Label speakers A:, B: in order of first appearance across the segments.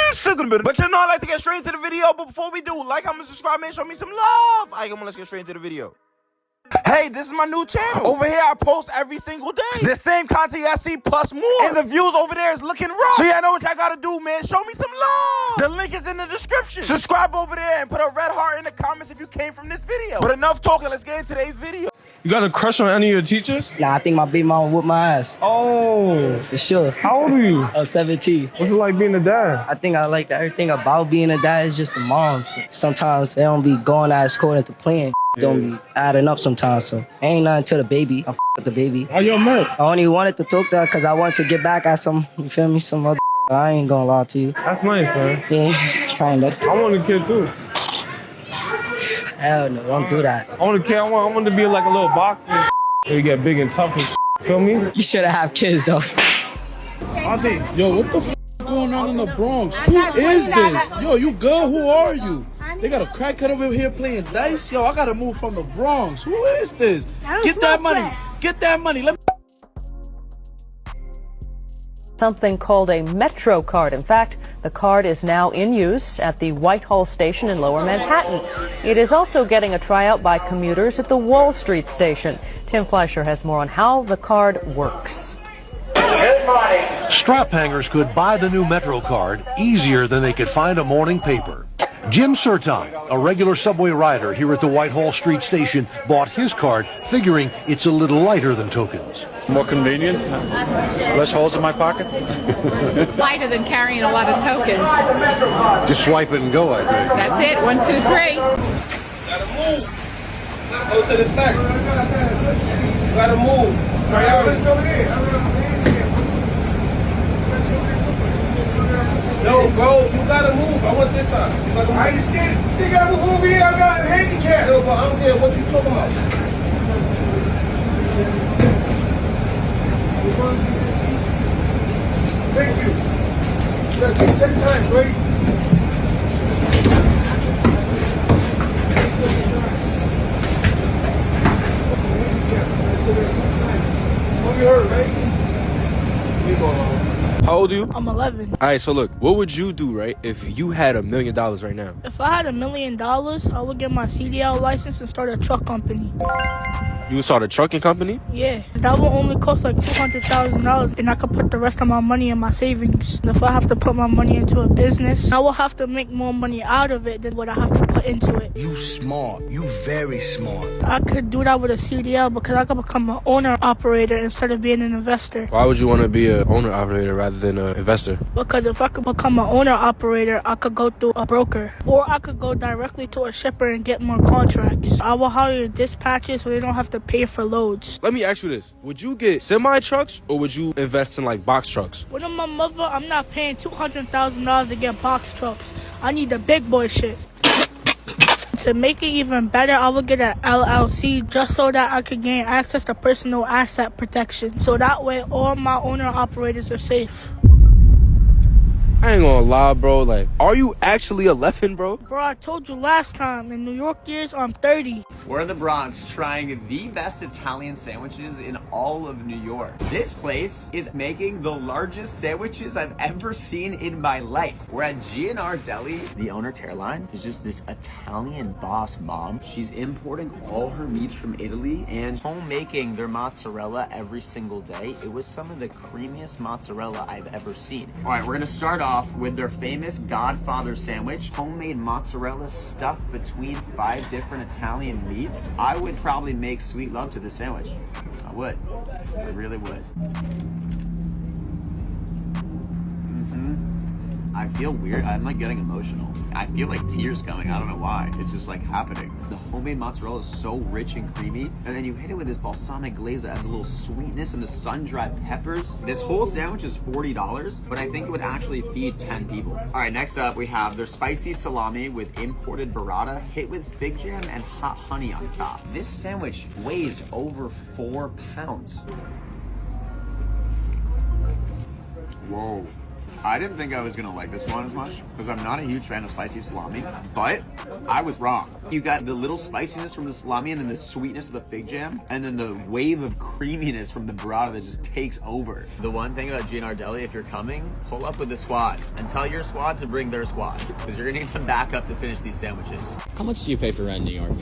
A: But you know I like to get straight into the video. But before we do, like, comment, subscribe, man, show me some love. Alright, come on, let's get straight into the video. Hey, this is my new channel. Over here, I post every single day. The same content y'all see plus more. And the views over there is looking raw. So y'all know what y'all gotta do, man. Show me some love. The link is in the description. Subscribe over there and put a red heart in the comments if you came from this video. But enough talking, let's get into today's video.
B: You got a crush on any of your teachers?
C: Nah, I think my baby mama whooped my ass.
B: Oh.
C: For sure.
B: How old are you?
C: I was 17.
B: What's it like being a dad?
C: I think I like everything about being a dad is just the moms. Sometimes they don't be going out of school into playing. Don't be adding up sometimes, so ain't nothing to the baby. I'm with the baby.
B: How you met?
C: I only wanted to talk to her because I wanted to get back at some, you feel me, some other I ain't gonna lie to you.
B: That's nice, man.
C: Yeah, kinda.
B: I want a kid too.
C: Hell no, don't do that.
B: I want a kid. I want to be like a little boxer. You get big and tough and feel me?
C: You shouldn't have kids though.
D: Yo, what the is going on in the Bronx? Who is this? Yo, you good? Who are you? They got a crackhead over here playing dice? Yo, I gotta move from the Bronx. Who is this? Get that money. Get that money. Let me
E: Something called a Metro card. In fact, the card is now in use at the Whitehall station in Lower Manhattan. It is also getting a tryout by commuters at the Wall Street station. Tim Fleischer has more on how the card works.
F: Strap hangers could buy the new Metro card easier than they could find a morning paper. Jim Serton, a regular subway rider here at the Whitehall Street station, bought his card figuring it's a little lighter than tokens.
G: More convenient, less holes in my pocket.
H: Lighter than carrying a lot of tokens.
F: Just swipe it and go, I think.
H: That's it, 1, 2, 3.
A: Gotta move. Go to the back. Gotta move. No, bro, you gotta move. I want this side. I understand. You gotta move here. I got a handicap. No, but I'm there. What you talking about? Thank you. You gotta take time, right? What you heard, right? You go along.
B: How old are you?
I: I'm 11.
B: All right, so look, what would you do, right, if you had $1 million right now?
I: If I had $1 million, I would get my CDL license and start a truck company.
B: You would start a trucking company?
I: Yeah, that will only cost like $200,000, and I could put the rest of my money in my savings. And if I have to put my money into a business, I will have to make more money out of it than what I have to put into it.
D: You smart. You very smart.
I: I could do that with a CDL because I could become an owner-operator instead of being an investor.
B: Why would you want to be an owner-operator rather than an investor?
I: Because if I could become an owner-operator, I could go through a broker. Or I could go directly to a shipper and get more contracts. I will hire dispatchers so they don't have to pay for loads.
B: Let me ask you this. Would you get semi-trucks or would you invest in like box trucks?
I: With my mother, I'm not paying $200,000 to get box trucks. I need the big boy shit. To make it even better, I will get an LLC just so that I could gain access to personal asset protection. So that way all my owner-operators are safe.
B: I ain't gonna lie, bro. Like, are you actually 11, bro?
I: Bro, I told you last time, in New York years, I'm 30.
J: We're in the Bronx trying the best Italian sandwiches in all of New York. This place is making the largest sandwiches I've ever seen in my life. We're at G&R Deli. The owner, Caroline, is just this Italian boss mom. She's importing all her meats from Italy and homemaking their mozzarella every single day. It was some of the creamiest mozzarella I've ever seen. All right, we're gonna start off with their famous Godfather sandwich. Homemade mozzarella stuffed between 5 different Italian meats. I would probably make sweet love to the sandwich. I would. I really would. I feel weird. I'm like getting emotional. I feel like tears coming. I don't know why. It's just like happening. The homemade mozzarella is so rich and creamy. And then you hit it with this balsamic glaze that adds a little sweetness and the sun-dried peppers. This whole sandwich is $40, but I think it would actually feed 10 people. All right, next up we have their spicy salami with imported burrata, hit with fig jam and hot honey on top. This sandwich weighs over 4 pounds. Whoa. I didn't think I was gonna like this one as much because I'm not a huge fan of spicy salami, but I was wrong. You got the little spiciness from the salami and then the sweetness of the fig jam and then the wave of creaminess from the burrata that just takes over. The one thing about GNR Deli, if you're coming, pull up with the squad and tell your squad to bring their squad because you're gonna need some backup to finish these sandwiches.
K: How much do you pay for rent in New York?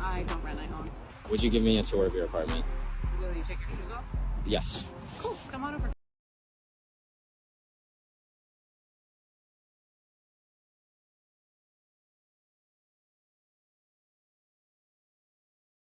H: I don't rent, I own.
K: Would you give me a tour of your apartment?
H: Will you take your shoes off?
K: Yes.
H: Cool, come on over.